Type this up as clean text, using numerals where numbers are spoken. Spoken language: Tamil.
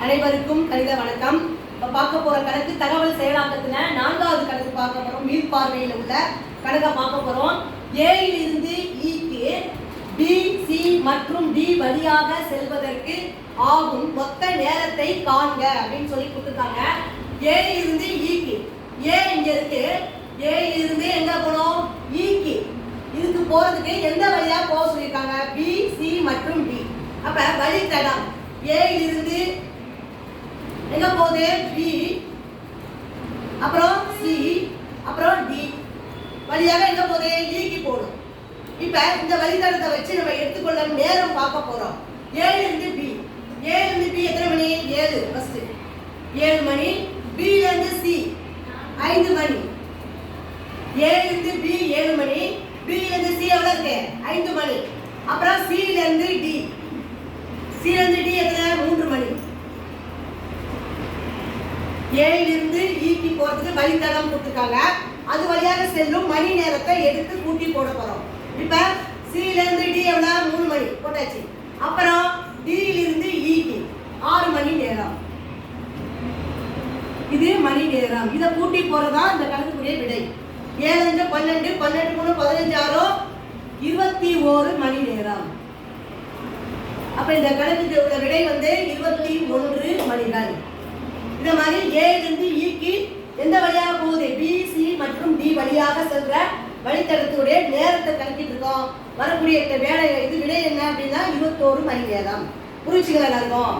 அனைவருக்கும் கணித வணக்கம். இப்போ பார்க்க போற கணக்கு தகவல் செயலாக்கத்துல 4வது கணக்கு பார்க்க போறோம். மீள்பார்வையில் உள்ள கணக்கை பார்க்க போறோம். A இலிருந்து E க்கு B, C மற்றும் D வழியாக செல்வதற்கு ஆகும் மொத்த நேரத்தை காண்க அப்படின்னு சொல்லி கொடுத்துருக்காங்க. A இலிருந்து E க்கு A இங்க இருக்கு. A இலிருந்து எங்க போனோம்? E க்கு இதுக்கு போறதுக்கு எந்த வழியா போக சொல்லிருக்காங்க? B, C மற்றும் D. அப்ப வழித்தடம் A இலிருந்து எங்க போகுது? B, அப்புறம் C, அப்புறம் D வழியாக எங்க போகுது? E க்கு போடும். இப்ப இந்த வழித்தடத்தை வச்சு நம்ம எடுத்துக்கொள்ள நேரம் பார்க்க போறோம். A இலிருந்து B, A இலிருந்து B எத்தனை மணி? 7 ஃபர்ஸ்ட் 7 மணி. B இலிருந்து C 5 மணி. A இலிருந்து B 7 மணி. B இலிருந்து C எவ்வளவு இருக்கு? 5 மணி. அப்புறம் C இலிருந்து D, C இலிருந்து D எத்தனை? 3 மணி. A இலிருந்து E க்கு போறதுக்கு வழித்தடம் கொடுத்துருக்காங்க. அது வழியாக செல்லும் மணி நேரத்தை எடுத்து கூட்டி போட போறோம். இப்ப C இலிருந்து D எவ்வளவு? 3 மணி போட்டாச்சு. அப்புறம் D இலிருந்து E க்கு 6 மணி நேரம். இது மணி நேரம். இத கூட்டி போறதா இந்த கணக்குடைய விடை. 7 × 12 12 × 15 21 மணி நேரம். அப்ப இந்த கணக்குக்கு உள்ள விடை 21 மணிகள். இந்த மாதிரி A இலிருந்து E க்கு எந்த வழியாக போகுது? B, C மற்றும் D வழியாக செல்ற வழித்தடத்துடைய நேரத்தை கணக்கிட்டு இருக்கோம். வரக்கூடிய வேலை இது விடை என்ன அப்படின்னா 21 மணி நேரம். புரிச்சுக்கலாம் எல்லாருக்கும்?